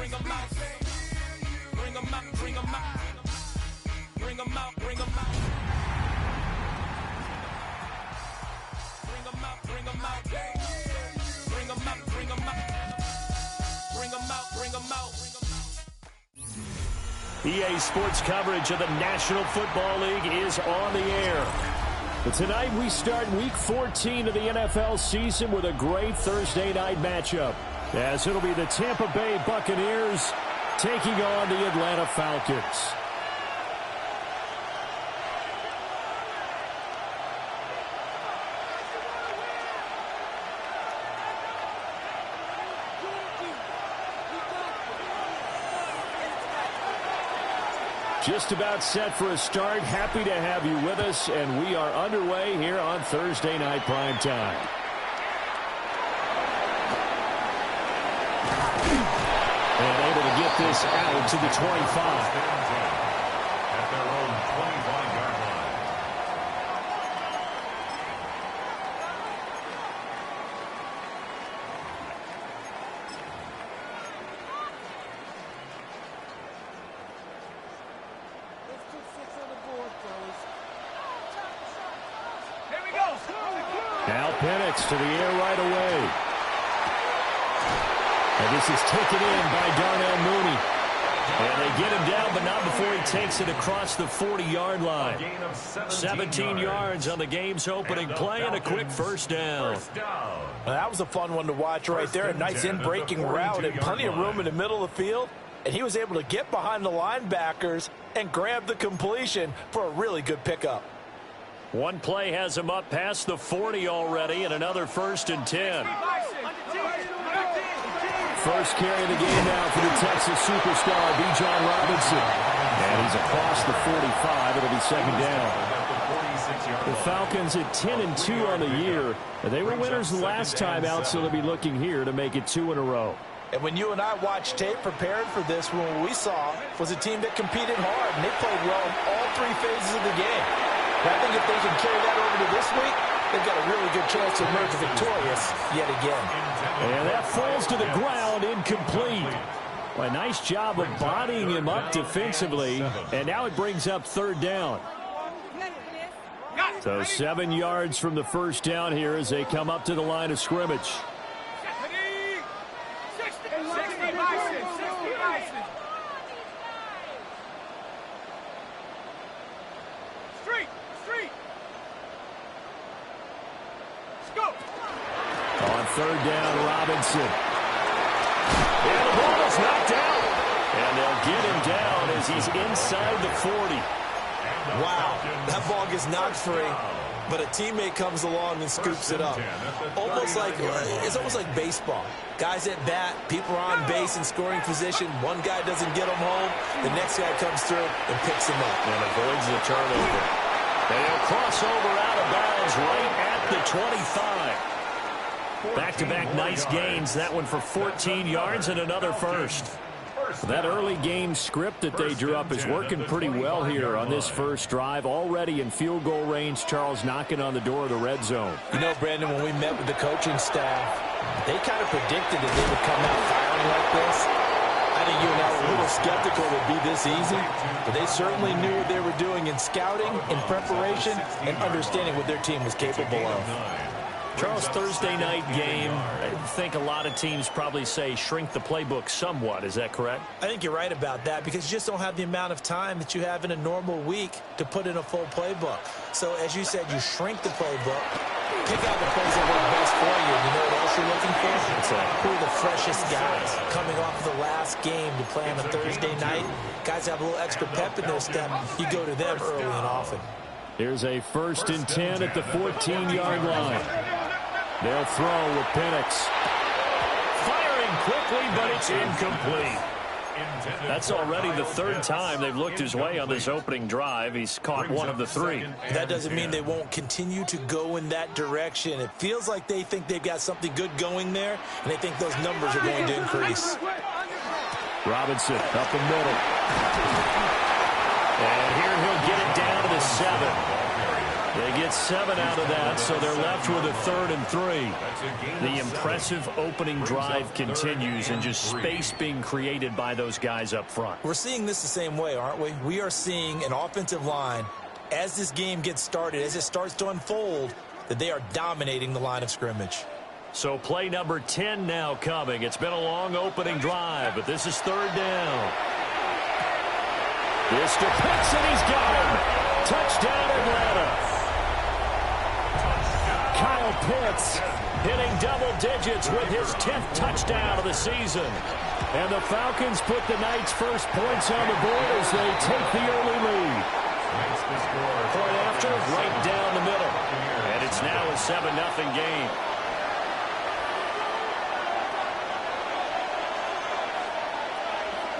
bring them out. Bring them out, bring them out. Bring them out, bring them out. Bring them out, bring them out. Bring them out, bring them out. Bring them out, bring them out. EA Sports coverage of the National Football League is on the air. But tonight we start Week 14 of the NFL season with a great Thursday night matchup, as it'll be the Tampa Bay Buccaneers taking on the Atlanta Falcons. Just about set for a start. Happy to have you with us, and we are underway here on Thursday Night Primetime. And able to get this out to the 25. At their own 25-yard line. Now Penix to the air right away. And this is taken in by Darnell Mooney. And they get him down, but not before he takes it across the 40-yard line. 17 yards on the game's opening play and a quick first down. That was a fun one to watch right there. A nice in-breaking route and plenty of room in the middle of the field. And he was able to get behind the linebackers and grab the completion for a really good pickup. One play has him up past the 40 already, and another 1st and 10. First carry of the game now for the Texas superstar, Bijan Robinson. And he's across the 45. It'll be second down. The Falcons at 10-2 on the year. They were winners the last time out, so they'll be looking here to make it 2 in a row. And when you and I watched tape preparing for this, what we saw was a team that competed hard, and they played well in all 3 phases of the game. And I think if they can carry that over to this week, they've got a really good chance to emerge victorious yet again. And that falls to the ground, incomplete. Well, a nice job of bodying him up defensively, and now it brings up 3rd down. So 7 yards from the first down here as they come up to the line of scrimmage. On 3rd down, Robinson. And the ball is knocked out. And they'll get him down as he's inside the 40. Wow, that ball gets knocked free, but a teammate comes along and scoops it up. It's almost like baseball. Guys at bat, people are on base in scoring position. One guy doesn't get him home. The next guy comes through and picks him up. And avoids the turnover. They'll cross over out of bounds right at the 25. Back-to-back nice gains. That one for 14 yards and another first. That early game script that they drew up is working pretty well here on this first drive. Already in field goal range, Charles knocking on the door of the red zone. You know, Brandon, when we met with the coaching staff, they kind of predicted that they would come out firing like this. I think you and I were a little skeptical it would be this easy, but they certainly knew what they were doing in scouting, in preparation, and understanding what their team was capable of. Charles, Thursday night game, I think a lot of teams probably say shrink the playbook somewhat. Is that correct? I think you're right about that because you just don't have the amount of time that you have in a normal week to put in a full playbook. So, as you said, you shrink the playbook, pick out the plays that work best for you. You know what else you're looking for? Who are the freshest guys coming off the last game to play on a Thursday night? Guys have a little extra pep in their step. You go to them early and often. Here's a 1st and 10 at the 14-yard line. They'll throw with Penix. Firing quickly, but it's incomplete. That's already the 3rd time they've looked his way on this opening drive. He's caught one of the 3. That doesn't mean they won't continue to go in that direction. It feels like they think they've got something good going there, and they think those numbers are going to increase. Robinson up the middle. And here he'll get it down to the 7. They get 7 out of that, so they're left with a 3rd and 3. The impressive opening drive continues, and just space being created by those guys up front. We're seeing this the same way, aren't we? We are seeing an offensive line, as this game gets started, as it starts to unfold, that they are dominating the line of scrimmage. So play number 10 now coming. It's been a long opening drive, but this is 3rd down. This to Pitts, and he's got him. Touchdown, Atlanta. Kyle Pitts hitting double digits with his 10th touchdown of the season. And the Falcons put the Knights' first points on the board as they take the early lead. Point after, right down the middle. And it's now a 7-0 game.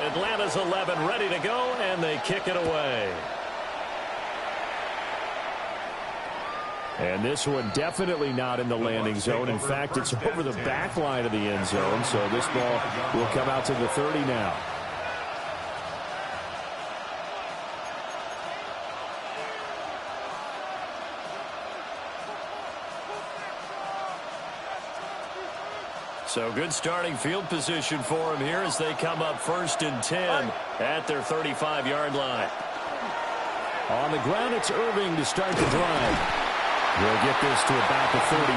Atlanta's 11 ready to go, and they kick it away. And this one definitely not in the landing zone. In fact, it's over the back line of the end zone, so this ball will come out to the 30 now. So good starting field position for him here as they come up 1st and 10 at their 35-yard line. On the ground, it's Irving to start the drive. We'll get this to about the 38.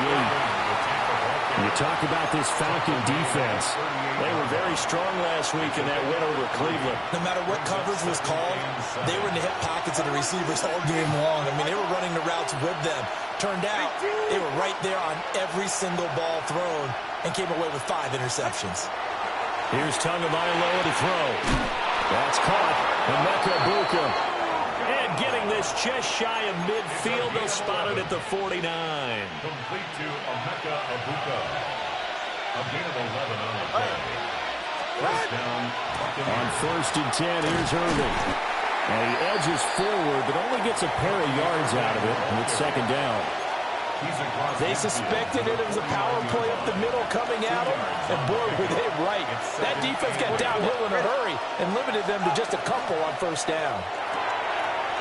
You talk about this Falcon defense. They were very strong last week in that win over Cleveland. No matter what coverage was called, they were in the hip pockets of the receivers all game long. I mean, they were running the routes with them. Turned out, they were right there on every single ball thrown and came away with 5 interceptions. Here's Tagovailoa to throw. That's caught. Emeka Egbuka. And getting this just shy of midfield, they'll spot it at the 49. Complete to Emeka Egbuka. A gain of 11 on the play. First down. On 1st and 10, here's Irving. And he edges forward, but only gets a pair of yards out of it, and it's 2nd down. They suspected it was a power play up the middle coming at them, and boy, were they right. That defense got downhill in a hurry and limited them to just a couple on 1st down.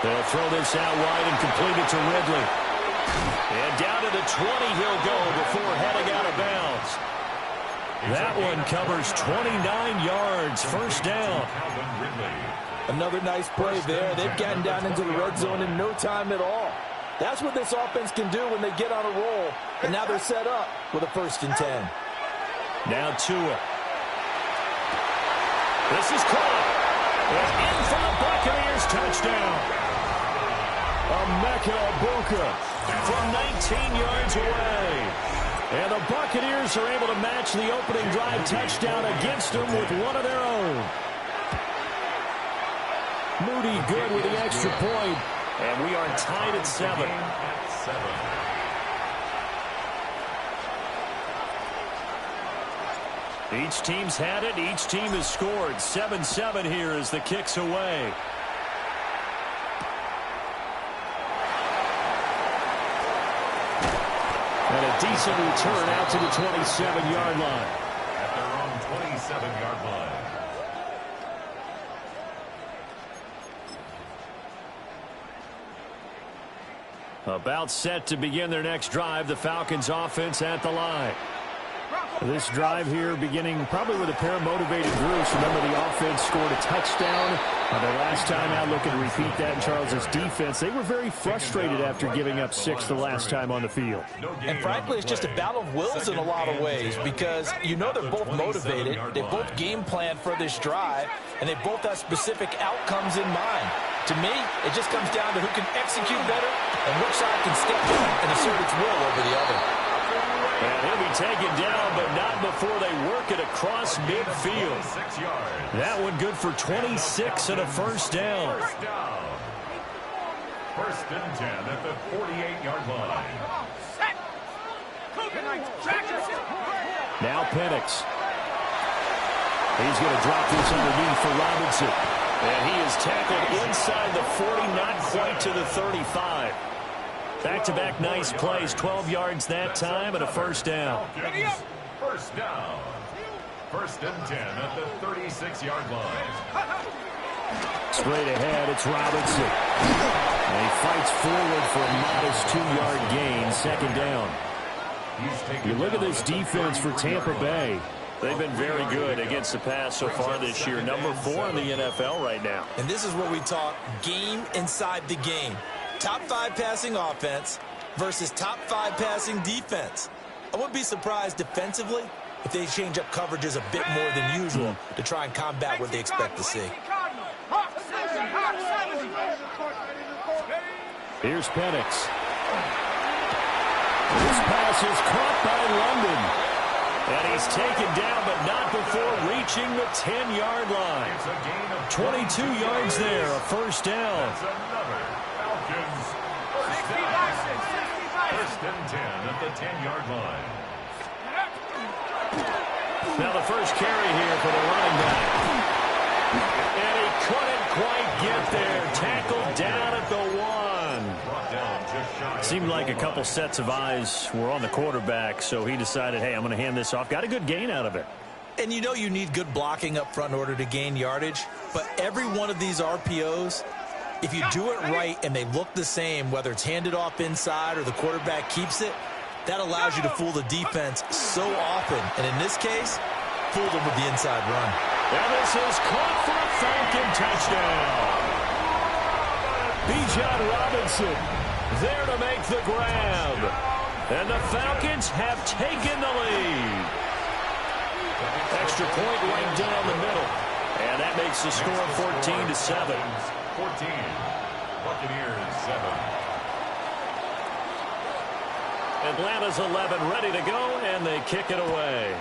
They'll throw this out wide and complete it to Ridley. And down to the 20 he'll go before heading out of bounds. That one covers 29 yards, 1st down. Another nice play there. They've gotten down into the red zone in no time at all. That's what this offense can do when they get on a roll. And now they're set up with a 1st and 10. Now Tua. This is caught. And in for the Buccaneers touchdown. Emeka Egbuka from 19 yards away. And the Buccaneers are able to match the opening drive touchdown against them with one of their own. Moody good with the extra point. And we are tied at 7. Each team's had it. Each team has scored. 7-7 here as the kick's away. And a decent return out to the 27-yard line. At their own 27-yard line. About set to begin their next drive. The Falcons offense at the line. This drive here beginning probably with a pair of motivated groups. Remember, the offense scored a touchdown. The last time out, looking to repeat that in Charles's defense. They were very frustrated after giving up 6 the last time on the field. And frankly, it's just a battle of wills in a lot of ways because you know they're both motivated. They both game plan for this drive, and they both have specific outcomes in mind. To me, it just comes down to who can execute better and which side can step in and assert its will over the other. And he'll be taken down, but not before they work it across midfield. That one good for 26 and a 1st down. 1st and 10 at the 48-yard line. Now Penix. He's going to drop this underneath for Robinson. And he is tackled inside the 40, not quite to the 35. Back-to-back nice plays, 12 yards that time and a 1st down. 1st down. 1st and 10 at the 36-yard line. Straight ahead, it's Robinson. And he fights forward for a modest 2-yard gain, second down. You look at this defense for Tampa Bay. They've been very good against the pass so far this year. Number 4 in the NFL right now. And this is where we talk game inside the game. Top 5 passing offense versus top 5 passing defense. I wouldn't be surprised defensively if they change up coverages a bit more than usual to try and combat what they expect to see. Here's Penix. This pass is caught by London. And he's taken down, but not before reaching the 10-yard line. 22 yards there, a first down. First and 10 at the 10-yard line. Now the first carry here for the running back. And he couldn't quite get there. Tackled down at the 1. Seemed like a couple sets of eyes were on the quarterback, so he decided, hey, I'm going to hand this off. Got a good gain out of it. And you know you need good blocking up front in order to gain yardage, but every one of these RPOs, if you do it right and they look the same, whether it's handed off inside or the quarterback keeps it, that allows you to fool the defense so often. And in this case, fooled them with the inside run. And this is caught for a Falcon touchdown. Bijan Robinson there to make the grab. And the Falcons have taken the lead. Extra point right down the middle. And that makes the score 14-7. 14. Buccaneers 7. Atlanta's 11 ready to go, and they kick it away.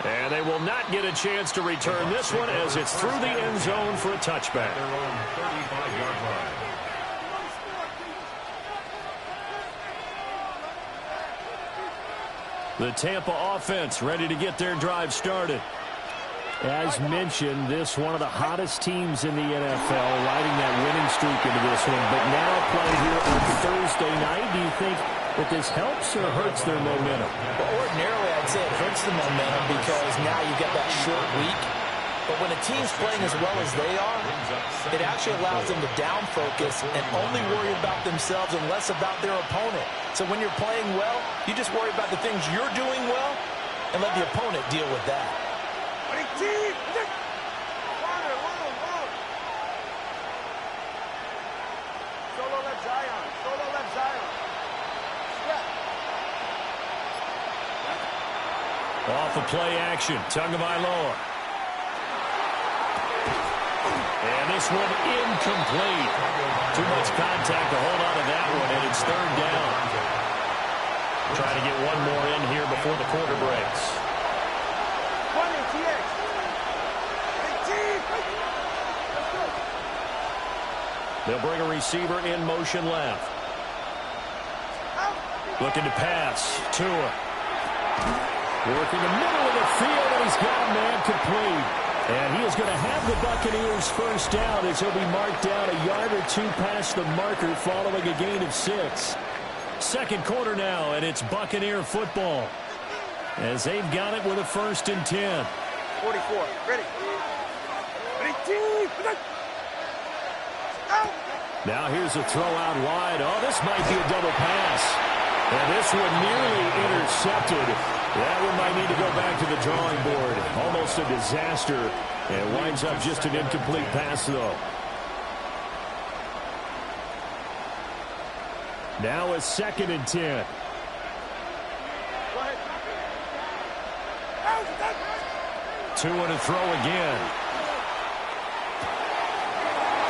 And they will not get a chance to return this one as it's through the end zone for a touchback. They're on 35-yard line. The Tampa offense ready to get their drive started. As mentioned, this one of the hottest teams in the NFL, riding that winning streak into this one. But now playing here on Thursday night, do you think that this helps or hurts their momentum? Well, ordinarily, I'd say it hurts the momentum because now you've got that short week. But when a team's playing as well as they are, it actually allows them to down focus and only worry about themselves and less about their opponent. So when you're playing well, you just worry about the things you're doing well and let the opponent deal with that. Off the play action, Tagovailoa. And this one incomplete. Too much contact to hold on to that one, and it's third down. Trying to get one more in here before the quarter breaks. They'll bring a receiver in motion left. Looking to pass. Tua. Working the middle of the field, and he's got a man complete. And he is going to have the Buccaneers first down as he'll be marked down a yard or two past the marker following a gain of 6. Second quarter now, and it's Buccaneer football as they've got it with a 1st and 10. 44. Ready. Now here's a throw out wide. Oh, this might be a double pass. And this one nearly intercepted. That one might need to go back to the drawing board. Almost a disaster. And it winds up just an incomplete pass, though. Now a 2nd and 10. Two and a throw again.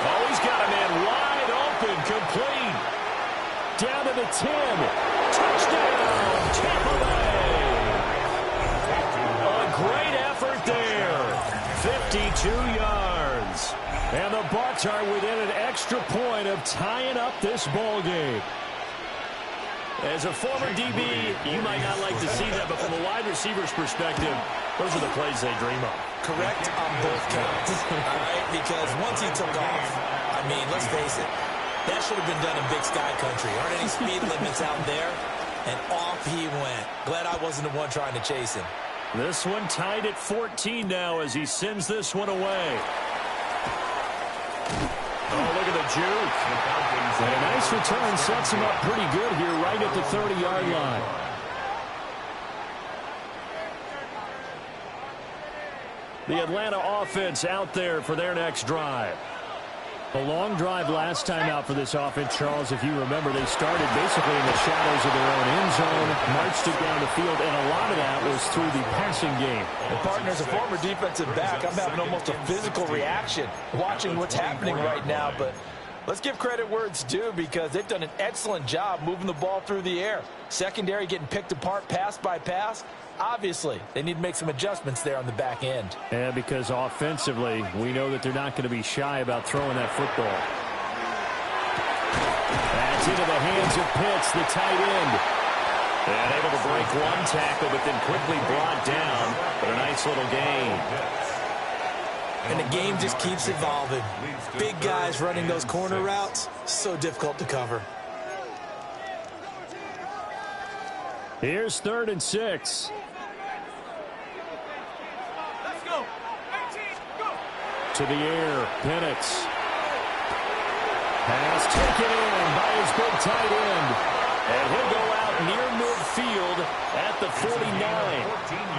Oh, he's got a man wide open, complete. Down to the 10. Touchdown, Tampa Bay. A great effort there. 52 yards. And the Bucs are within an extra point of tying up this ball game. As a former DB, you might not like to see that, but from a wide receiver's perspective, those are the plays they dream of. Correct on both counts, all right? Because once he took off, I mean, let's face it, that should have been done in Big Sky Country. Aren't any speed limits out there? And off he went. Glad I wasn't the one trying to chase him. This one tied at 14 now as he sends this one away. juke. And a nice return sets him up pretty good here right at the 30-yard line. The Atlanta offense out there for their next drive. A long drive last time out for this offense, Charles. If you remember, they started basically in the shadows of their own end zone, marched it down the field, and a lot of that was through the passing game. And partner, as a former defensive back, I'm having almost a physical reaction watching what's happening right now. But let's give credit where it's due, because they've done an excellent job moving the ball through the air. Secondary getting picked apart pass by pass. Obviously, they need to make some adjustments there on the back end. Yeah, because offensively, we know that they're not going to be shy about throwing that football. That's into the hands of Pitts, the tight end. And able to break one tackle, but then quickly brought down. But a nice little gain. And the game just keeps evolving. Big guys running those corner routes, so difficult to cover. Here's 3rd and 6. Let's go. 18, go. To the air, Penix. Pass taken in by his big tight end. And he'll go out near midfield at the 49. 14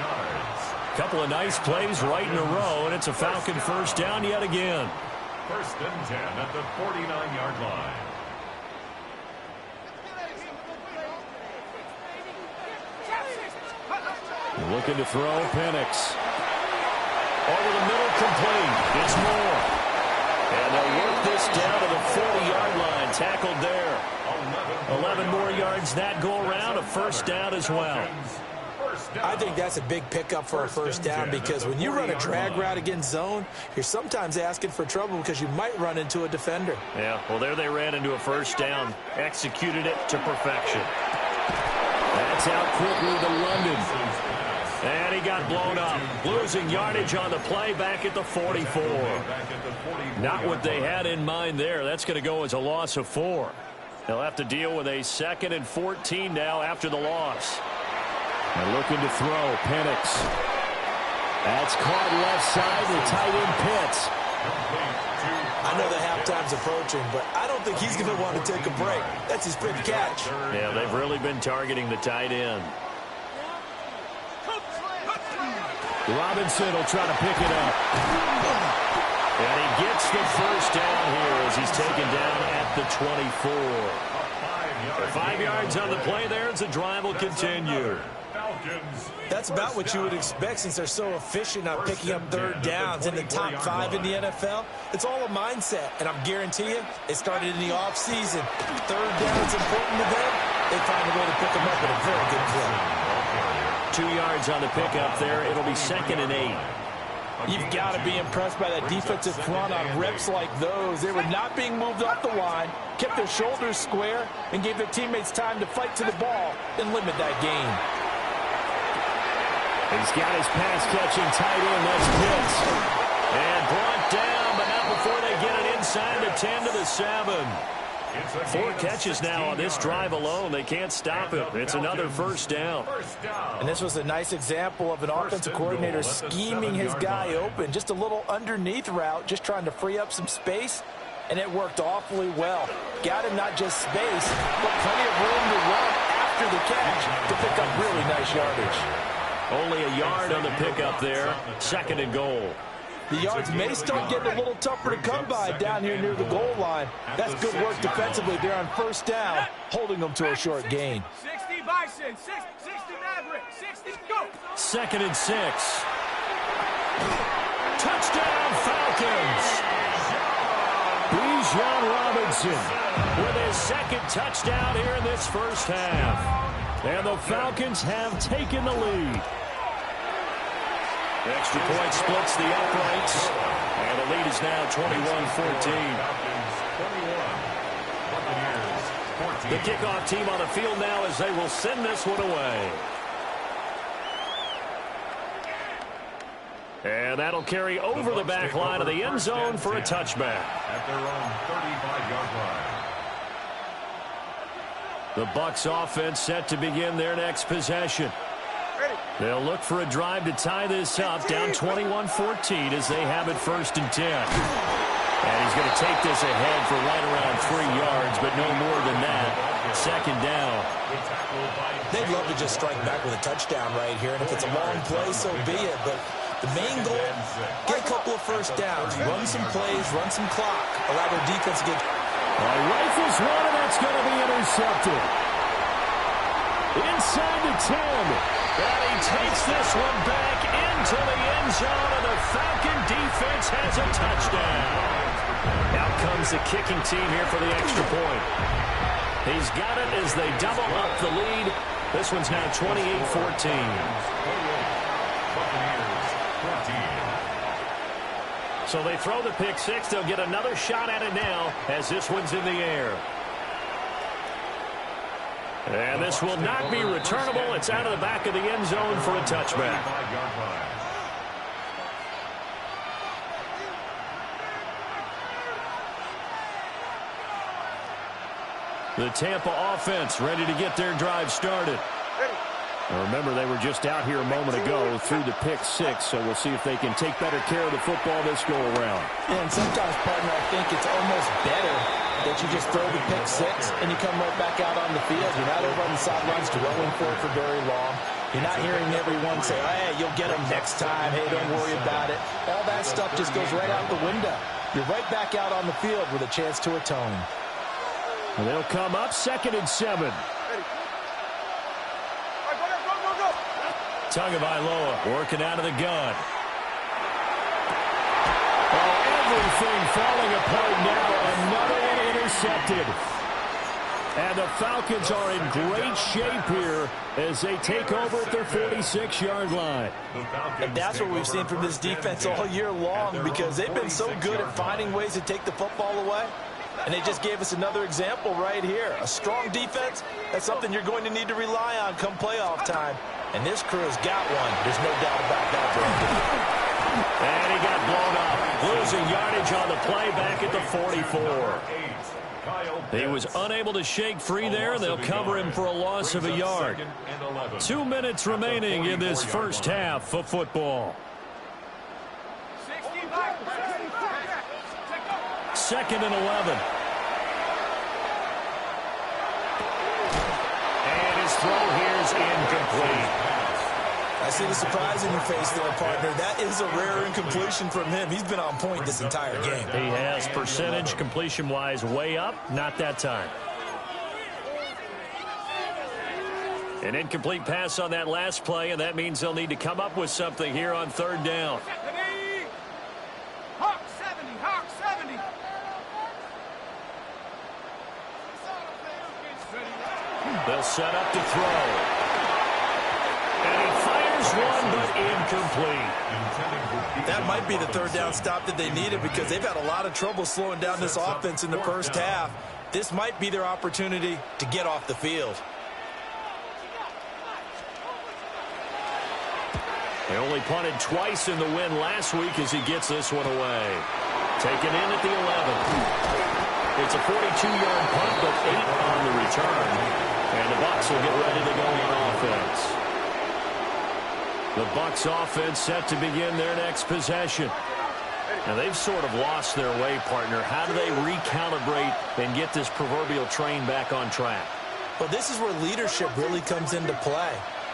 yards. Couple of nice plays right in a row, and it's a Falcon first down yet again. 1st and 10 at the 49-yard line. Looking to throw, Penix. Over the middle, complete. It's Moore. And they'll work this down to the 40-yard line. Tackled there. 11 more yards that go around. A first down as well. I think that's a big pickup for a first down, because when you run a drag route against zone, you're sometimes asking for trouble because you might run into a defender. Yeah, well, there they ran into a first down. Executed it to perfection. That's out quickly to London. And he got blown up. Losing yardage on the play back at the 44. Not what they had in mind there. That's going to go as a loss of 4. They'll have to deal with a 2nd and 14 now after the loss. And looking to throw, Penix. That's caught left side with tight end Pitts. I know the halftime's approaching, but I don't think he's going to want to take a break. That's his fifth catch. Yeah, they've really been targeting the tight end. Robinson will try to pick it up. And he gets the first down here as he's taken down at the 24. 5 yards on the play there as the drive will continue. That's about what you would expect, since they're so efficient on picking up 3rd downs in the top 5 in the NFL. It's all a mindset, and I'm guarantee you it started in the offseason. 3rd down's important to them. They find a way to pick them up at a very good clip. 2 yards on the pickup there. It'll be 2nd and 8. You've got to be impressed by that defensive front on reps like those. They were not being moved off the line, kept their shoulders square, and gave their teammates time to fight to the ball and limit that gain. He's got his pass-catching tight end. That's Pitts. And brought down, but not before they get it inside the 10 to the 7. 4 catches now on this drive alone. They can't stop him. It's another first down. And this was a nice example of an offensive coordinator scheming his guy open. Just a little underneath route, just trying to free up some space, and it worked awfully well. Got him not just space, but plenty of room to run after the catch to pick up really nice yardage. Only a yard on the pickup there. 2nd and goal. The yards may start getting a little tougher to come by down here near the goal line. That's good work defensively there on first down, holding them to a short gain. 60 Bison, 60 Maverick, 60, go. 2nd and 6. Touchdown Falcons. Bijan Robinson with his 2nd touchdown here in this first half. And the Falcons have taken the lead. The extra point splits the uprights, and the lead is now 21-14. The kickoff team on the field now as they will send this one away. And that'll carry over the back line of the end zone for a touchback. At their own 35-yard line. The Bucs offense set to begin their next possession. They'll look for a drive to tie this up, down 21-14 as they have it 1st and 10. And he's going to take this ahead for right around 3 yards, but no more than that. Second down. They'd love to just strike back with a touchdown right here, and if it's a long play, so be it. But the main goal, get a couple of first downs, run some plays, run some clock, allow their defense to get... Rifles one, and that's going to be intercepted. Inside the 10. And he takes this one back into the end zone, and the Falcon defense has a touchdown. Out comes the kicking team here for the extra point. He's got it as they double up the lead. This one's now 28-14. So they throw the pick six. They'll get another shot at it now as this one's in the air. And this will not be returnable. It's out of the back of the end zone for a touchback. The Tampa offense ready to get their drive started. Now remember, they were just out here a moment ago through the pick six, so we'll see if they can take better care of the football this go-around. And sometimes, partner, I think it's almost better that you just throw the pick six and you come right back out on the field. You're not over on the sidelines dwelling for it for very long. You're not hearing everyone say, hey, you'll get them next time. Hey, don't worry about it. All that stuff just goes right out the window. You're right back out on the field with a chance to atone. And they'll come up 2nd and 7. Tagovailoa working out of the gun. Oh, everything falling apart now. Another one intercepted. And the Falcons are in great shape here as they take over at their 46-yard line. And that's what we've seen from this defense all year long, because they've been so good at finding ways to take the football away. And they just gave us another example right here. A strong defense, that's something you're going to need to rely on come playoff time. And this crew's got one. There's no doubt about that, Brandon. And he got blown up. Losing yardage on the play back at the 44. He was unable to shake free there, and they'll cover him for a loss of a yard. 2 minutes remaining in this first half of football. 2nd and 11. And his throw here is incomplete. I see the surprise in your face there, partner. That is a rare incompletion from him. He's been on point this entire game. He has percentage completion-wise way up. Not that time. An incomplete pass on that last play, and that means they'll need to come up with something here on 3rd down. Hawk 70, Hawk 70. They'll set up to throw. And he fires one, but incomplete. That might be the 3rd down stop that they needed, because they've had a lot of trouble slowing down this offense in the first half. This might be their opportunity to get off the field. They only punted twice in the win last week as he gets this one away. Taken in at the 11. It's a 42-yard punt, but 8 on the return. And the Bucs will get ready to go on offense. The Bucs offense set to begin their next possession. Now, they've sort of lost their way, partner. How do they recalibrate and get this proverbial train back on track? Well, this is where leadership really comes into play.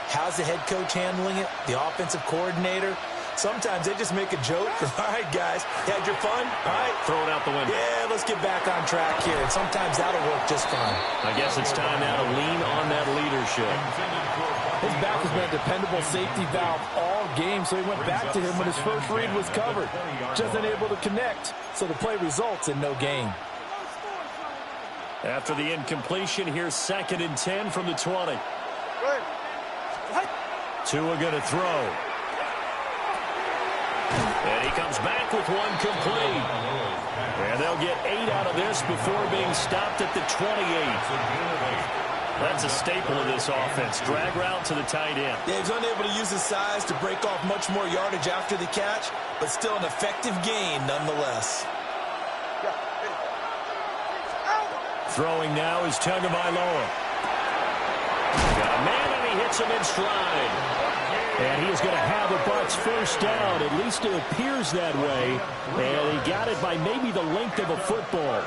How's the head coach handling it? The offensive coordinator? Sometimes they just make a joke. All right, guys, you had your fun? All right. Throw it out the window. Yeah, let's get back on track here. And sometimes that'll work just fine. I guess it's time now to lean on that leadership. His back has been a dependable safety valve all game, so he went back to him when his first read was covered. Just unable to connect, so the play results in no gain. After the incompletion, here's 2nd and 10 from the 20. Tua going to throw. And he comes back with one complete. And they'll get 8 out of this before being stopped at the 28. That's a staple of this offense. Drag route to the tight end. Yeah, he's unable to use his size to break off much more yardage after the catch, but still an effective gain nonetheless. Throwing now is Tagovailoa. Got a man, and he hits him in stride. And he is going to have a Bucks first down. At least it appears that way. And he got it by maybe the length of a football.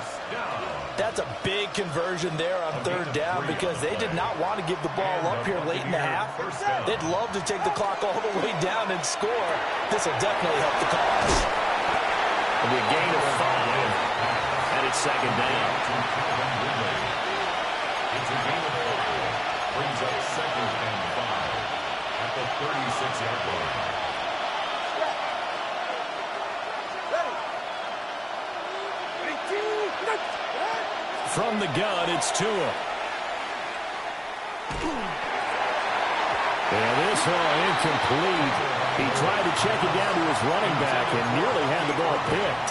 That's a big conversion there on third down because they did not want to give the ball up here late in the half. They'd love to take the clock all the way down and score. This will definitely help the cause. It'll be a gain of 5, and it's second down. It's a gain of 4. Brings up second and 5 at the 36-yard line. From the gun, it's Tua. And this one incomplete. He tried to check it down to his running back and nearly had the ball picked.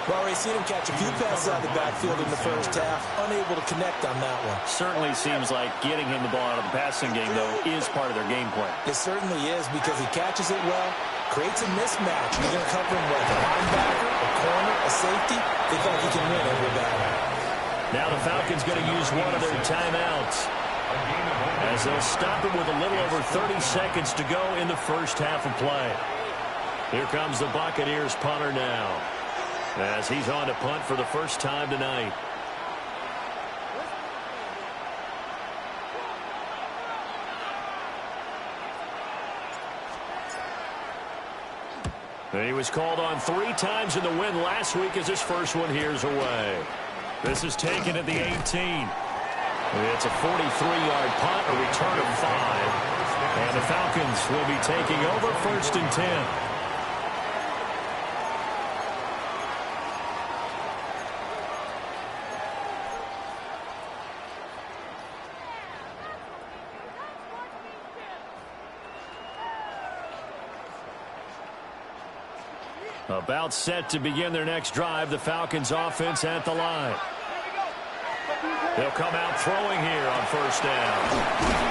Well, we've seen him catch a few passes out of the backfield in the first half, unable to connect on that one. Certainly seems like getting him the ball out of the passing game, though, is part of their game plan. It certainly is because he catches it well, creates a mismatch. You're going to cover him with a linebacker, a corner, a safety. They think he can win every battle. Now the Falcons going to use one of their timeouts as they'll stop it with a little over 30 seconds to go in the first half of play. Here comes the Buccaneers punter now as he's on to punt for the first time tonight. And he was called on 3 times in the win last week as his first one here's away. This is taken at the 18. It's a 43-yard punt, a return of 5. And the Falcons will be taking over first and 10. About set to begin their next drive, the Falcons offense at the line. They'll come out throwing here on first down.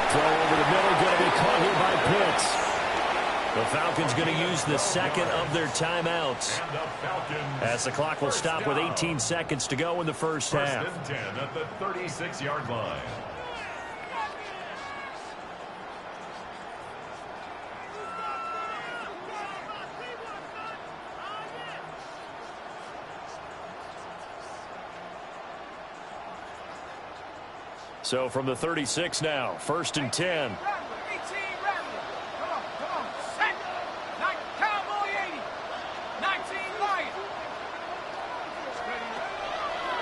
Throw over the middle, going to be caught here by Pitts. The Falcons going to use the second of their timeouts as the clock will stop with 18 seconds to go in the first half. First and 10 at the 36-yard line. So from the 36 now, first and 10.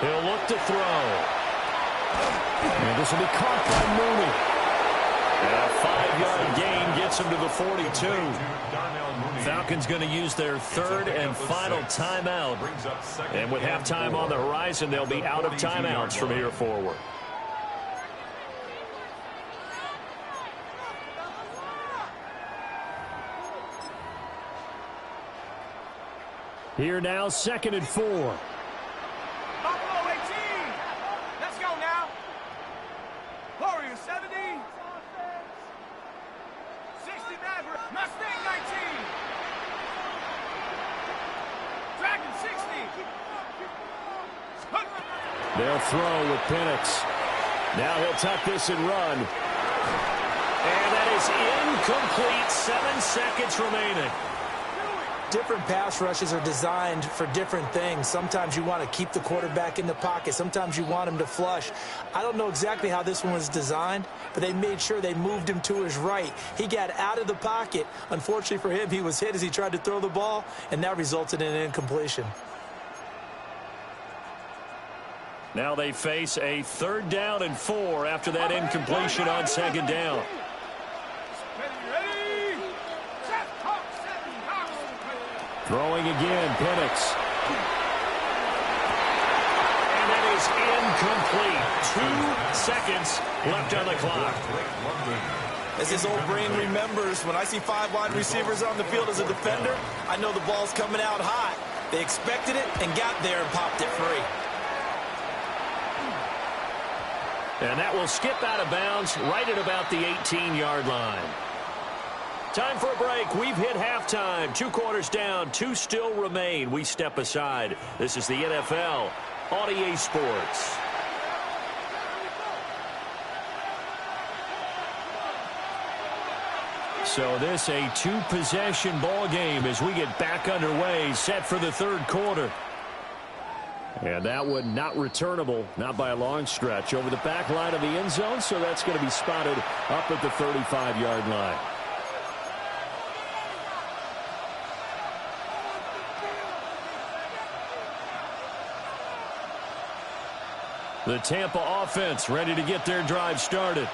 He'll look to throw. And this will be caught by Mooney. And a 5-yard gain gets him to the 42. Falcons going to use their third and final timeout. And with halftime on the horizon, they'll be out of timeouts from here forward. Here now, second and 4. Buffalo 18. Let's go now. Warriors 70. 60 Maverick. Mustang 19. Dragon 60. They'll throw with Penix. Now he'll tuck this and run. And that is incomplete. 7 seconds remaining. Different pass rushes are designed for different things. Sometimes you want to keep the quarterback in the pocket. Sometimes you want him to flush. I don't know exactly how this one was designed, but they made sure they moved him to his right. He got out of the pocket. Unfortunately for him, he was hit as he tried to throw the ball, and that resulted in an incompletion. Now they face a 3rd down and 4 after that incompletion on 2nd down. Throwing again, Penix. And that is incomplete. 2 seconds left on the clock. As his old brain remembers, when I see 5 wide receivers on the field as a defender, I know the ball's coming out hot. They expected it and got there and popped it free. And that will skip out of bounds right at about the 18-yard line. Time for a break. We've hit halftime. 2 quarters down. 2 still remain. We step aside. This is the NFL on EA Sports. So this a two-possession ball game as we get back underway, set for the third quarter. And that one not returnable, not by a long stretch, over the back line of the end zone, so that's going to be spotted up at the 35-yard line. The Tampa offense ready to get their drive started.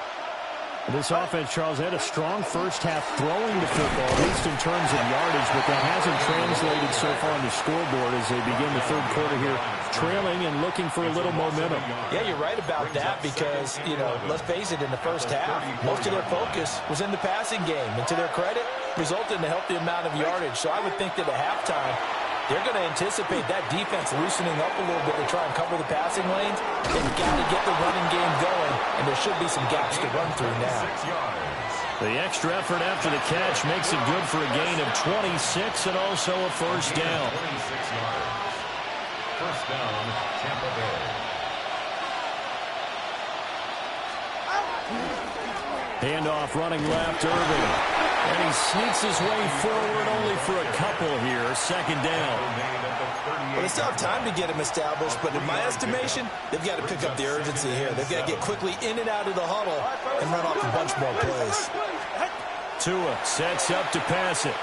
This offense, Charles, had a strong first half throwing the football, at least in terms of yardage, but that hasn't translated so far on the scoreboard as they begin the third quarter here, trailing and looking for a little momentum. Yeah, you're right about that because, let's face it, in the first half, most of their focus was in the passing game. And to their credit, resulted in a healthy amount of yardage. So I would think that at halftime, they're going to anticipate that defense loosening up a little bit to try and cover the passing lanes. They've got to get the running game going, and there should be some gaps to run through now. The extra effort after the catch makes it good for a gain of 26 and also a first down. 26 yards. First down, Tampa Bay. Handoff running left, Irving. And he sneaks his way forward only for a couple here. Second down. Well, they still have time to get him established, but in my estimation, they've got to pick up the urgency here. They've got to get quickly in and out of the huddle and run off a bunch more plays. Tua sets up to pass it.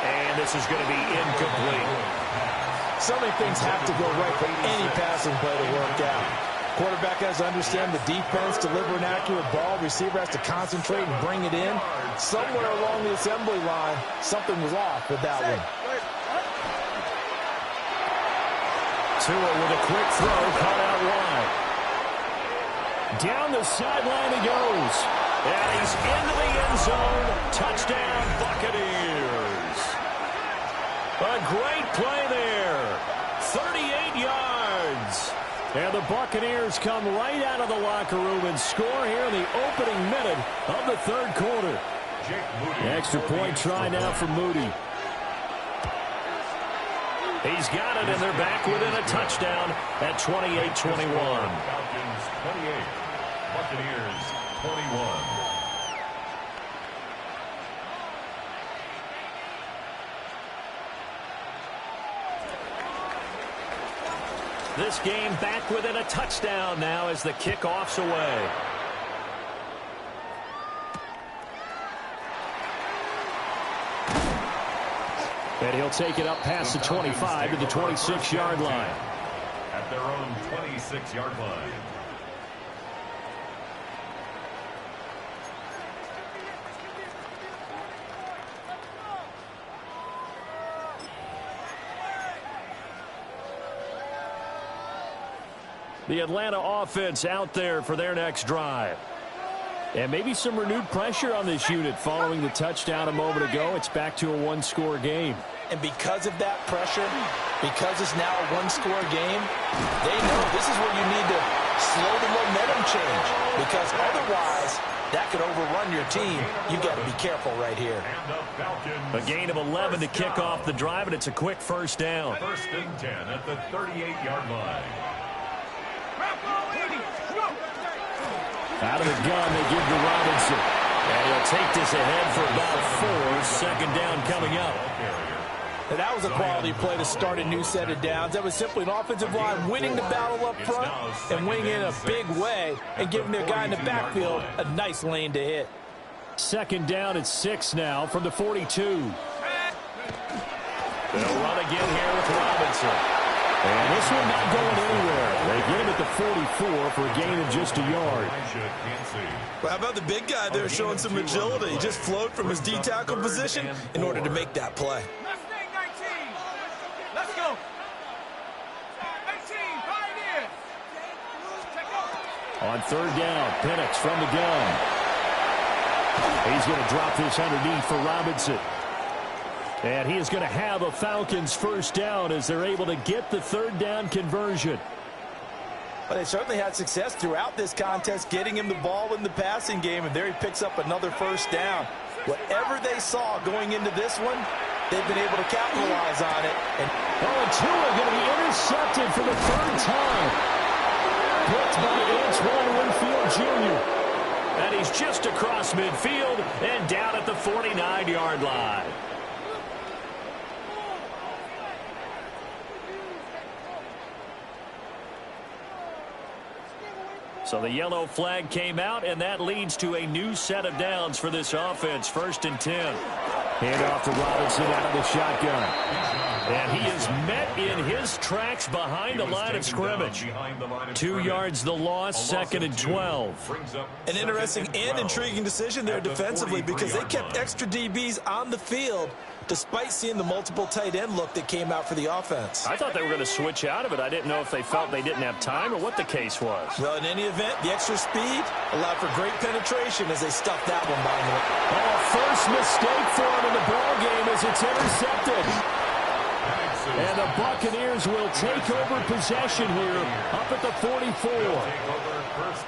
And this is going to be incomplete. So many things have to go right for any passing play to work out. Quarterback has to understand the defense, deliver an accurate ball. Receiver has to concentrate and bring it in. Somewhere along the assembly line, something was off with that one. Tua with a quick throw, caught out wide. Down the sideline he goes. And he's into the end zone. Touchdown, Buccaneers. A great play there. 38 yards. And the Buccaneers come right out of the locker room and score here in the opening minute of the third quarter. Extra point try now for Moody. He's got it, and they're back within a touchdown at 28-21. Falcons 28, Buccaneers 21. This game back within a touchdown now as the kickoff's away. And he'll take it up past the 25 to the 26-yard line. At their own 26-yard line. The Atlanta offense out there for their next drive. And maybe some renewed pressure on this unit following the touchdown a moment ago. It's back to a one-score game. And because of that pressure, because it's now a one-score game, they know this is where you need to slow the momentum change. Because otherwise, that could overrun your team. You've got to be careful right here. A gain of 11 to kick off the drive, and it's a quick first down. First and 10 at the 38-yard line. Out of the gun, they give to Robinson. And he'll take this ahead for about 4. Second down coming up. And that was a quality play to start a new set of downs. That was simply an offensive line winning the battle up front and winning in a big way and giving their guy in the backfield a nice lane to hit. Second down at 6 now from the 42. They'll run again here with Robinson. And this one not going anywhere. They get him at the 44 for a gain of just a yard. Well, how about the big guy there showing some agility? He just flowed from his D-tackle position in order to make that play. Let's go. 18, Pioneer. On third down, Penix from the gun. He's going to drop this underneath for Robinson. And he is going to have a Falcons first down as they're able to get the third down conversion. Well, they certainly had success throughout this contest getting him the ball in the passing game, and there he picks up another first down. Whatever they saw going into this one, they've been able to capitalize on it. And Tua going to be intercepted for the third time. Picked by Antoine Winfield Jr. And he's just across midfield and down at the 49-yard line. So the yellow flag came out, and that leads to a new set of downs for this offense. 1st and 10. Hand off to Robinson out of the shotgun. And he is met in his tracks behind the line of scrimmage. 2 yards the loss, 2nd and 12. An interesting and intriguing decision there defensively because they kept extra DBs on the field despite seeing the multiple tight end look that came out for the offense. I thought they were going to switch out of it. I didn't know if they felt they didn't have time or what the case was. Well, in any event, the extra speed allowed for great penetration as they stuffed that one by them. Oh, first mistake for him in the ball game as it's intercepted. And the Buccaneers will take over possession here up at the 44.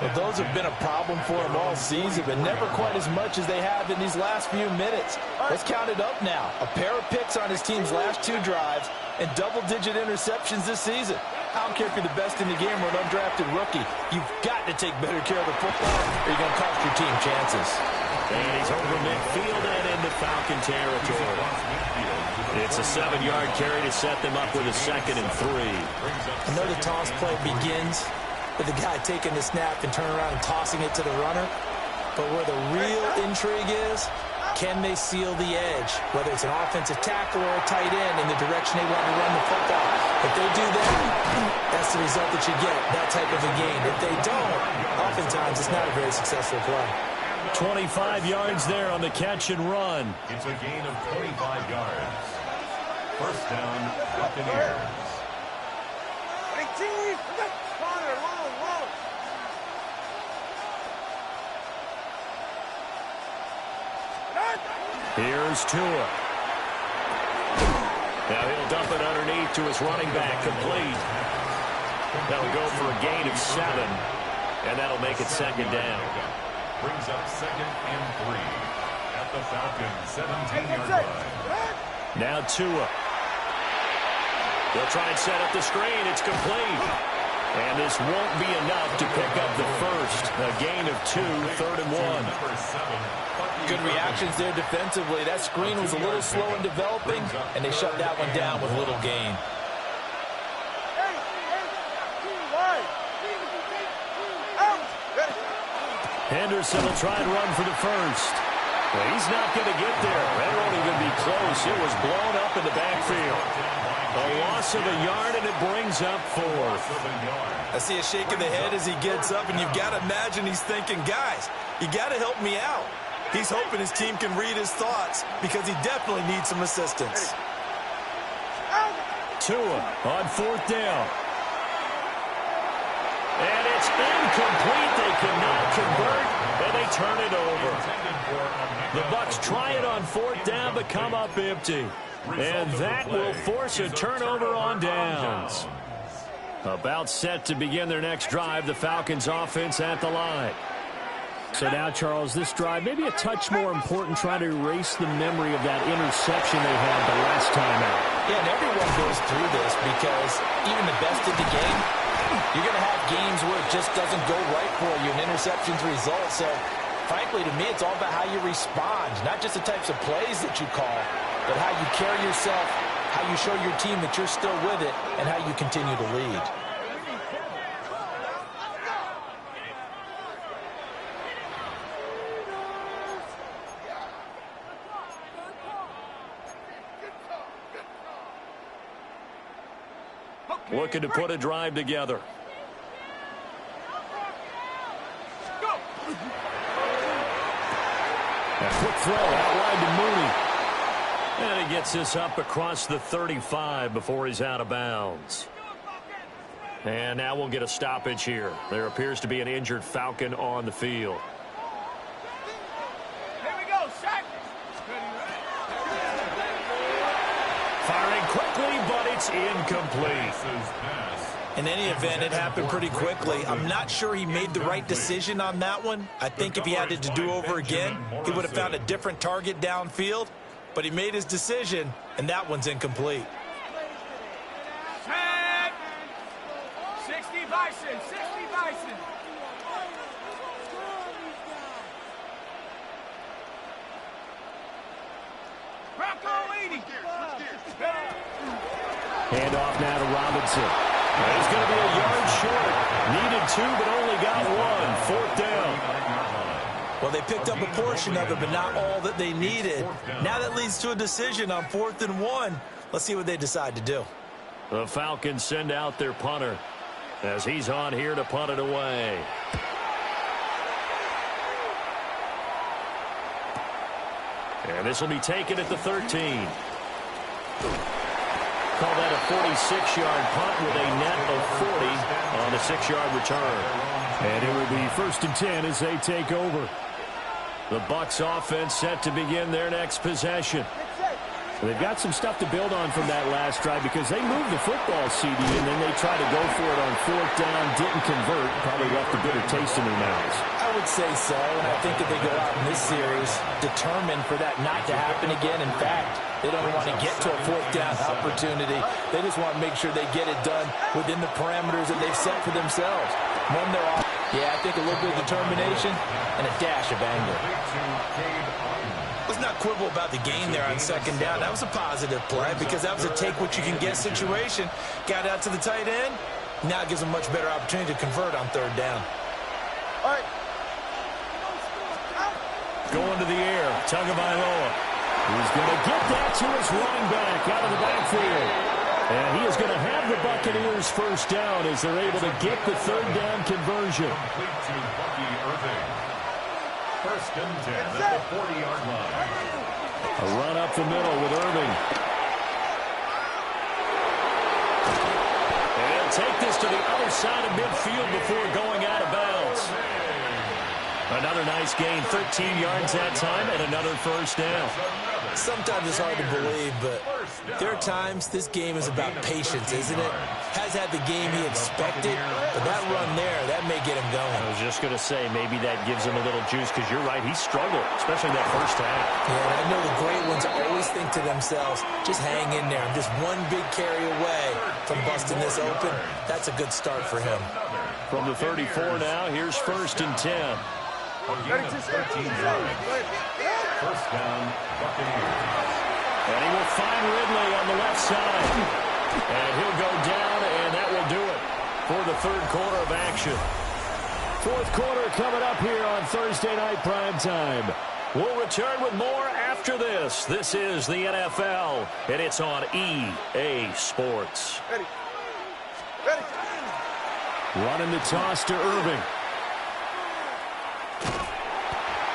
Well, those have been a problem for him all season, but never quite as much as they have in these last few minutes. Let's count it up now. A pair of picks on his team's last 2 drives and double-digit interceptions this season. I don't care if you're the best in the game or an undrafted rookie. You've got to take better care of the football or you're going to cost your team chances. And he's over midfield and into Falcon territory. It's a 7-yard carry to set them up with a 2nd and 3. I know the toss play begins with the guy taking the snap and turning around and tossing it to the runner. But where the real intrigue is, can they seal the edge? Whether it's an offensive tackle or a tight end in the direction they want to run the football. If they do that, that's the result that you get, that type of a gain. If they don't, oftentimes it's not a very successful play. 25 yards there on the catch and run. It's a gain of 25 yards. 1st down, Buccaneers. Here's Tua. Now he'll dump it underneath to his running back, complete. That'll go for a gain of 7, and that'll make it 2nd down. Brings up 2nd and 3 at the Falcons' 17-yard line. Now Tua. They'll try and set up the screen. It's complete. And this won't be enough to pick up the first. A gain of 2, 3rd and 1. Good reactions there defensively. That screen was a little slow in developing, and they shut that one down with little gain. Henderson will try and run for the first. Well, he's not going to get there. That won't even be close. It was blown up in the backfield. A loss of a yard, and it brings up 4th. I see a shake of the head as he gets up, and you've got to imagine he's thinking, guys, you got to help me out. He's hoping his team can read his thoughts because he definitely needs some assistance. Tua on 4th down. And it's incomplete. They cannot convert, and they turn it over. The Bucs try it on 4th down, but come up empty. And that will force a turnover on downs. About set to begin their next drive, the Falcons offense at the line. So now, Charles, this drive maybe a touch more important, trying to erase the memory of that interception they had the last time out. Yeah, and everyone goes through this because even the best in the game, you're going to have games where it just doesn't go right for you, and interceptions result. So, frankly, to me, it's all about how you respond, not just the types of plays that you call, but how you carry yourself, how you show your team that you're still with it, and how you continue to lead. Looking to put a drive together. A quick throw out wide to Mooney. And he gets this up across the 35 before he's out of bounds. And now we'll get a stoppage here. There appears to be an injured Falcon on the field. Here we go, Shaq. Firing quickly, but it's incomplete. In any event, it happened pretty quickly. I'm not sure he made the right decision on that one. I think if he had it to do over again, he would have found a different target downfield. But he made his decision, and that one's incomplete. Shaq. 60 Bison, 60 Bison. Hand off now to Robinson. He's going to be a yard short. Needed 2, but only got 1. 4th down. Well, they picked up a portion of it, but not all that they needed. Now that leads to a decision on 4th and 1. Let's see what they decide to do. The Falcons send out their punter as he's on here to punt it away. And this will be taken at the 13. Call that a 46-yard punt with a net of 40 on a 6-yard return. And it will be 1st and 10 as they take over. The Bucs offense set to begin their next possession. They've got some stuff to build on from that last drive because they moved the football, CD, and then they tried to go for it on 4th down, didn't convert, probably left a bitter taste in their mouths. I would say so, and I think if they go out in this series determined for that not to happen again. In fact, they don't want to get to a 4th down opportunity. They just want to make sure they get it done within the parameters that they've set for themselves. When they're off, yeah, I think a little bit of determination and a dash of anger. Let's not quibble about the gain there on 2nd down. That was a positive play because that was a take-what-you-can-get situation. Got out to the tight end. Now it gives them a much better opportunity to convert on 3rd down. All right. Going to the air, Tagovailoa. He's going to get that to his running back out of the backfield. And he is going to have the Buccaneers 1st down as they're able to get the 3rd down conversion. Complete to Bucky Irving. 1st and 10 at the 40-yard line. A run up the middle with Irving. And he'll take this to the other side of midfield before going out of bounds. Another nice gain, 13 yards that time, and another 1st down. Sometimes it's hard to believe, but there are times this game is about patience, isn't it? Has had the game he expected, but that run there, that may get him going. I was just going to say, maybe that gives him a little juice, because you're right, he struggled, especially in that 1st half. Yeah, and I know the great ones always think to themselves, just hang in there. I'm just one big carry away from busting this open. That's a good start for him. From the 34 now, here's 1st and 10. Again of 13 yards. 1st down, Buccaneers. And he will find Ridley on the left side. And he'll go down, and that will do it for the 3rd quarter of action. 4th quarter coming up here on Thursday Night Prime Time. We'll return with more after this. This is the NFL, and it's on EA Sports. Ready. Running the toss to Irving.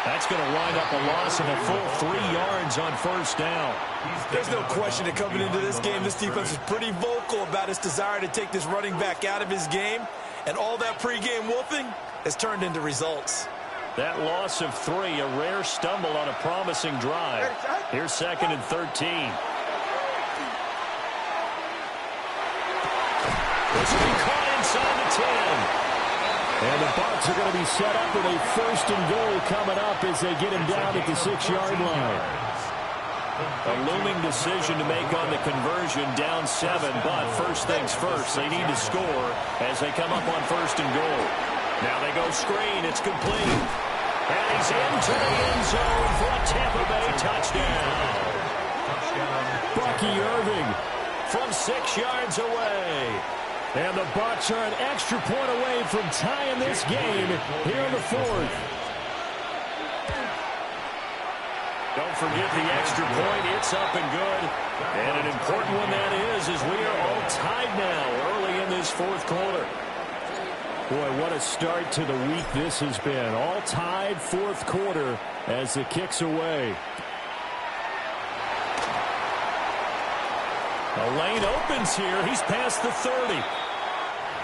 That's going to wind up a loss of a full 3 yards on 1st down. There's no question that coming into this game, this defense is pretty vocal about its desire to take this running back out of his game, and all that pregame wolfing has turned into results. That loss of 3, a rare stumble on a promising drive. Here's 2nd and 13. This will be caught inside the 10. And the Bucs are going to be set up with a 1st and goal coming up as they get him down at the 6-yard line. A looming decision to make on the conversion, down 7, but first things first, they need to score as they come up on 1st and goal. Now they go screen, it's complete. And he's into the end zone for a Tampa Bay touchdown. Bucky Irving from 6 yards away. And the Bucs are an extra point away from tying this game here in the 4th. Don't forget the extra point. It's up and good. And an important one that is we are all tied now early in this 4th quarter. Boy, what a start to the week this has been. All tied 4th quarter as the kick's away. The lane opens here. He's past the 30.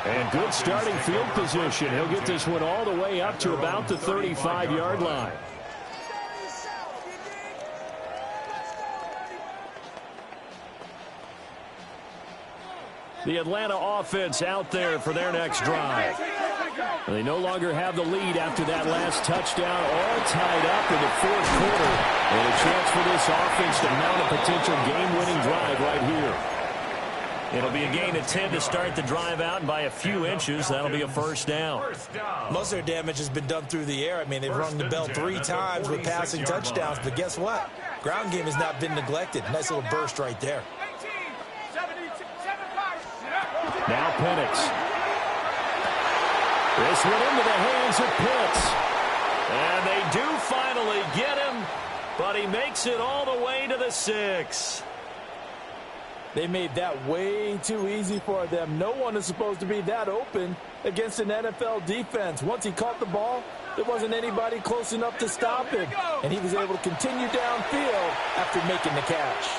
And good starting field position. He'll get this one all the way up to about the 35-yard line. The Atlanta offense out there for their next drive. They no longer have the lead after that last touchdown, all tied up in the 4th quarter. And a chance for this offense to mount a potential game-winning drive right here. It'll be a gain of 10 to start the drive out, and by a few inches, that'll be a 1st down. Most of their damage has been done through the air. I mean, they've rung the bell 3 times with passing touchdowns, but guess what? Ground game has not been neglected. Nice little burst right there. Now Penix. This one into the hands of Pitts. And they do finally get him, but he makes it all the way to the 6. They made that way too easy for them. No one is supposed to be that open against an NFL defense. Once he caught the ball, there wasn't anybody close enough to stop him. And he was able to continue downfield after making the catch.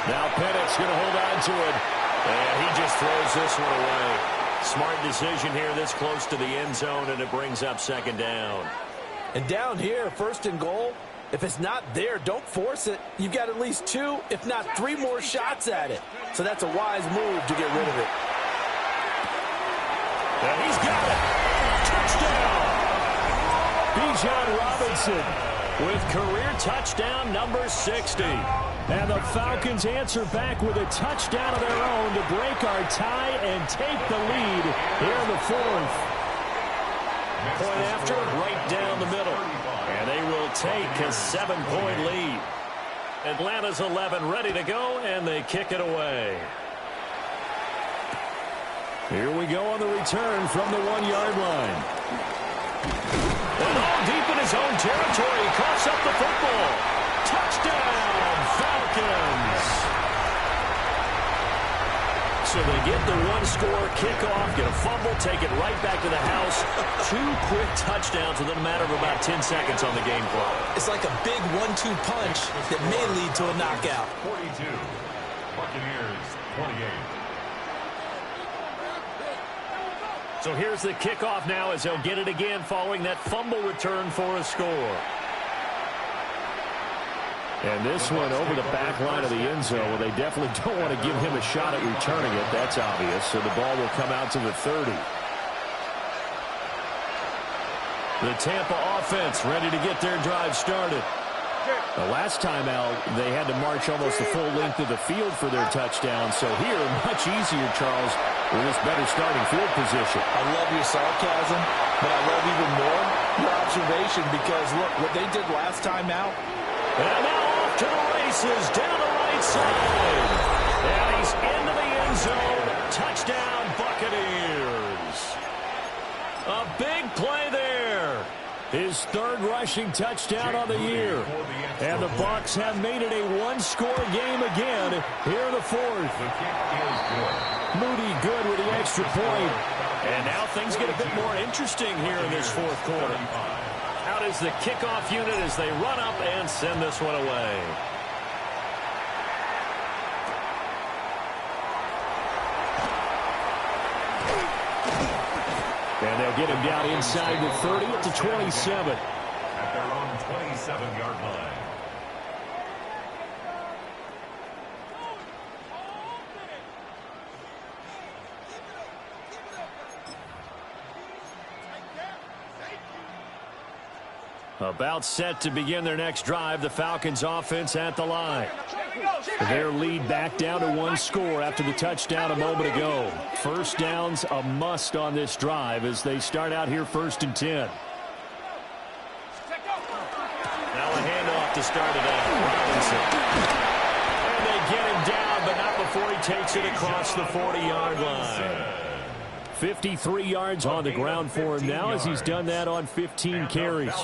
Now Penix going to hold on to it. And he just throws this one away. Smart decision here this close to the end zone, and it brings up second down. And down here, first and goal, if it's not there, don't force it. You've got at least 2, if not 3 more shots at it. So that's a wise move to get rid of it. And he's got it. Touchdown. Bijan Robinson with career touchdown number 60. And the Falcons answer back with a touchdown of their own to break our tie and take the lead here in the 4th. Point after, right down the middle. And they will take a 7-point lead. Atlanta's 11 ready to go, and they kick it away. Here we go on the return from the 1-yard line. And all deep in his own territory, he coughs up the football. Touchdown, Falcons! So they get the 1-score kickoff, get a fumble, take it right back to the house. 2 quick touchdowns within a matter of about 10 seconds on the game clock. It's like a big 1-2 punch that may lead to a knockout. 42, Buccaneers 28. So here's the kickoff now as they'll get it again following that fumble return for a score. And this one over the back line of the end zone. Well, they definitely don't want to give him a shot at returning it. That's obvious. So the ball will come out to the 30. The Tampa offense ready to get their drive started. The last time out, they had to march almost the full length of the field for their touchdown. So here, much easier, Charles, with this better starting field position. I love your sarcasm, but I love even more your observation because, look, what they did last time out. And now off to the races down the right side. And he's into the end zone. Touchdown, Buccaneers. A big play there. His 3rd rushing touchdown on the year. And the Bucs have made it a 1-score game again here in the 4th. Moody good with the extra point. And now things get a bit more interesting here in this 4th quarter. Out is the kickoff unit as they run up and send this one away. And they'll get him down inside the 30 at the 27. At their own 27-yard line. About set to begin their next drive, the Falcons offense at the line. Their lead back down to 1 score after the touchdown a moment ago. First down's a must on this drive as they start out here 1st and 10. Now a handoff to start it out. Robinson. And they get him down, but not before he takes it across the 40-yard line. 53 yards on the ground for him now as he's done that on 15 carries.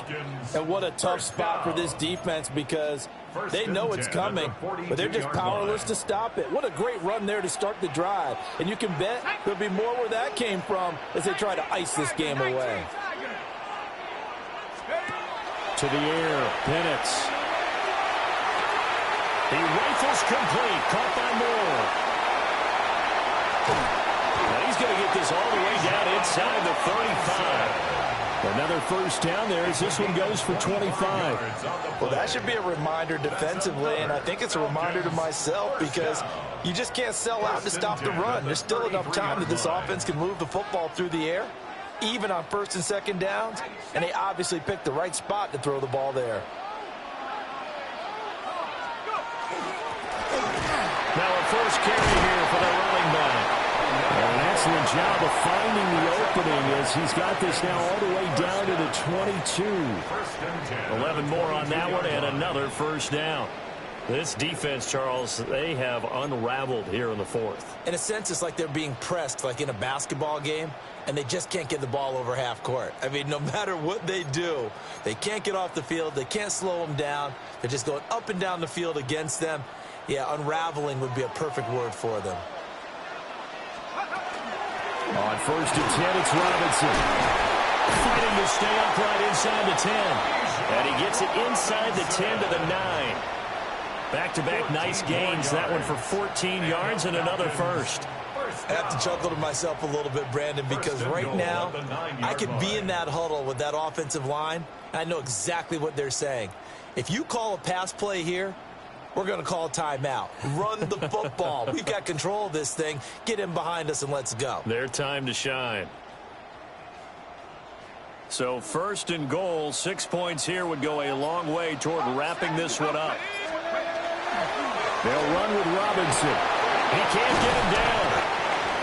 And what a tough spot for this defense because they know it's coming, but they're just powerless to stop it. What a great run there to start the drive. And you can bet there'll be more where that came from as they try to ice this game away. To the air, Penix. He rifles complete, caught by Moore. Now he's going to get this all the way down inside the 35. Another first down there as this one goes for 25. Well, that should be a reminder defensively, and I think it's a reminder to myself because you just can't sell out to stop the run. There's still enough time that this offense can move the football through the air, even on 1st and 2nd downs, and they obviously picked the right spot to throw the ball there. Now a first carry here for the running back. An excellent job of finding the opening as he's got this now all the way down to the 22. 11 more on that one and another first down. This defense, Charles, they have unraveled here in the fourth. In a sense, it's like they're being pressed like in a basketball game, and they just can't get the ball over half court. I mean, no matter what they do, they can't get off the field. They can't slow them down. They're just going up and down the field against them. Yeah, unraveling would be a perfect word for them. On 1st and 10, it's Robinson. Fighting to stay upright inside the 10. And he gets it inside the 10 to the 9. Back-to-back nice gains. That one for 14 yards and another first. I have to chuckle to myself a little bit, Brandon, because right now I could be in that huddle with that offensive line, and I know exactly what they're saying. If you call a pass play here, we're going to call a timeout. Run the football. We've got control of this thing. Get in behind us and let's go. Their time to shine. So 1st and goal, 6 points here would go a long way toward wrapping this one up. They'll run with Robinson. He can't get him down.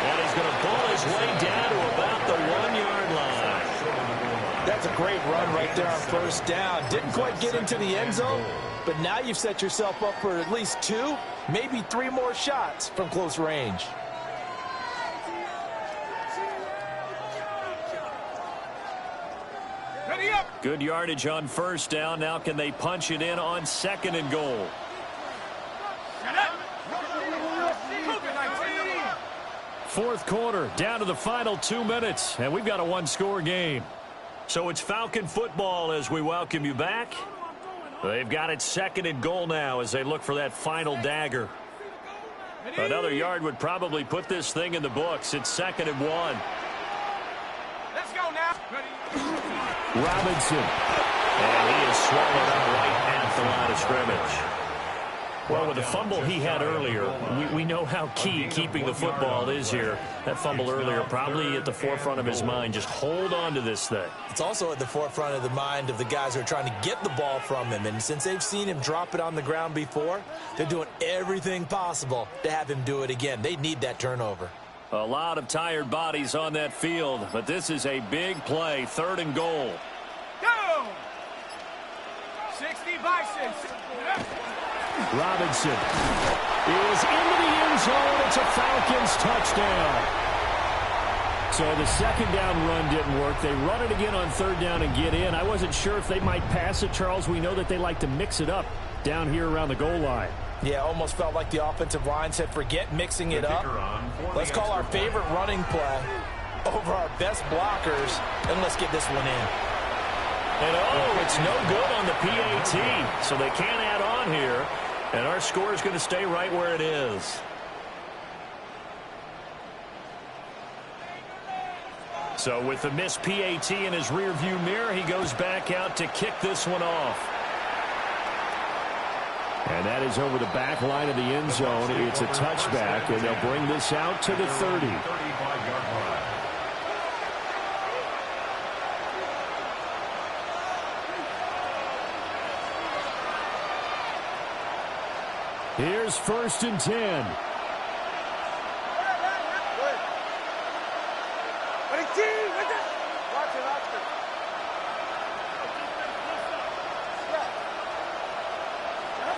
And he's going to pull his way down to about the 1-yard line. That's a great run right there on 1st down. Didn't quite get into the end zone, but now you've set yourself up for at least 2, maybe 3 more shots from close range. Good yardage on 1st down. Now can they punch it in on 2nd and goal? Fourth quarter, down to the final 2 minutes, and we've got a one-score game. So it's Falcon football as we welcome you back. They've got it 2nd and goal now as they look for that final dagger. Another yard would probably put this thing in the books. It's 2nd and 1. Let's go now. Robinson. And he is swallowed up right at the line of scrimmage. Well, with the fumble he had earlier, we know how key keeping the football is here. That fumble earlier probably at the forefront of his mind. Just hold on to this thing. It's also at the forefront of the mind of the guys who are trying to get the ball from him. And since they've seen him drop it on the ground before, they're doing everything possible to have him do it again. They need that turnover. A lot of tired bodies on that field, but this is a big play. 3rd and goal. Go! 60 Bisons. Robinson is into the end zone. It's a Falcons touchdown. So the 2nd down run didn't work. They run it again on 3rd down and get in. I wasn't sure if they might pass it, Charles. We know that they like to mix it up down here around the goal line. Yeah, almost felt like the offensive line said, forget mixing it up. Let's call our favorite running play over our best blockers, and let's get this one in. And, oh, it's no good on the PAT, so they can't add on here. And our score is going to stay right where it is. So with the missed PAT in his rearview mirror, he goes back out to kick this one off. And that is over the back line of the end zone. It's a touchback, and they'll bring this out to the 30. Here's 1st and 10.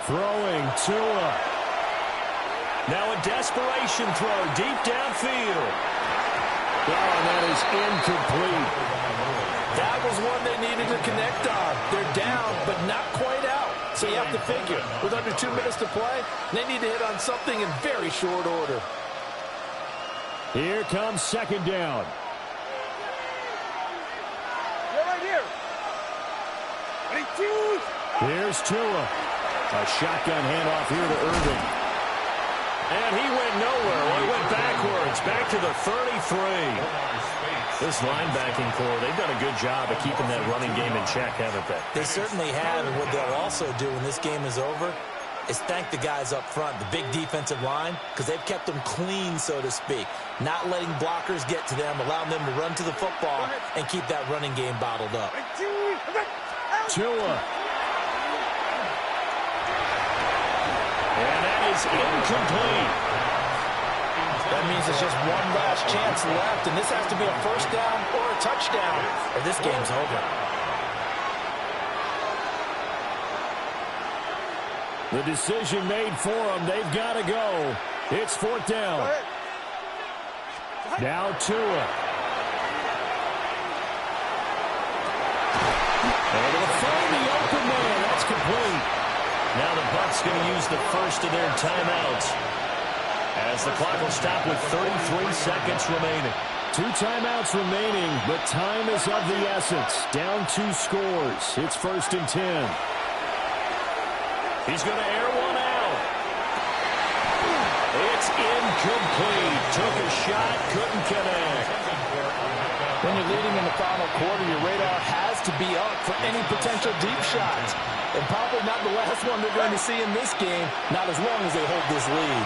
Throwing Tua. Now a desperation throw deep downfield. Oh, and that is incomplete. That was one they needed to connect on. They're down, but not quite out. So you have to figure, with under 2 minutes to play, they need to hit on something in very short order. Here comes 2nd down. Right here. Here's Tua. A shotgun handoff here to Irvin. And he went nowhere. Well, he went backwards, back to the 33. This linebacking core, they've done a good job of keeping that running game in check, haven't they? They certainly have, and what they'll also do when this game is over is thank the guys up front, the big defensive line, because they've kept them clean, so to speak. Not letting blockers get to them, allowing them to run to the football and keep that running game bottled up. Tua. And that is incomplete. That means it's just one last chance left, and this has to be a 1st down or a touchdown, or this game's over. The decision made for them. They've got to go. It's fourth down. Now Tua. And it'll find the open man. That's complete. Now the Bucs going to use the first of their timeouts, as the clock will stop with 33 seconds remaining. 2 timeouts remaining, but time is of the essence. Down 2 scores. It's 1st and 10. He's going to air one out. It's incomplete. Took a shot, couldn't connect. When you're leading in the final quarter, your radar has to be up for any potential deep shots. And probably not the last one they're going to see in this game, not as long as they hold this lead.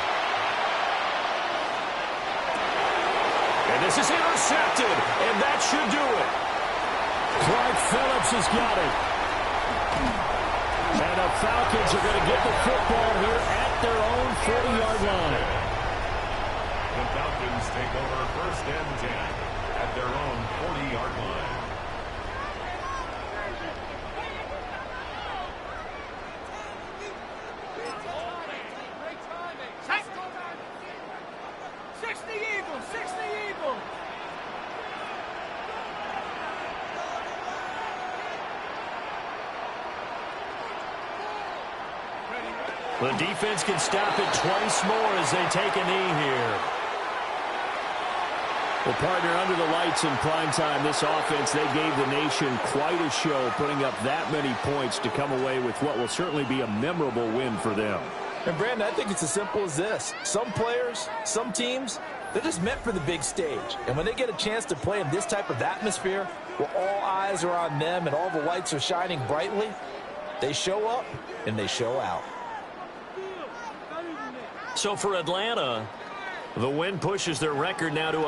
And this is intercepted, and that should do it. Clark Phillips has got it. And the Falcons are going to get the football here at their own 40-yard line. The Falcons take over 1st and 10 at their own 40-yard line. The defense can stop it twice more as they take a knee here. Well, partner, under the lights in prime time, this offense, they gave the nation quite a show, putting up that many points to come away with what will certainly be a memorable win for them. And, Brandon, I think it's as simple as this. Some players, some teams, they're just meant for the big stage. And when they get a chance to play in this type of atmosphere, where all eyes are on them and all the lights are shining brightly, they show up and they show out. So for Atlanta, the win pushes their record now to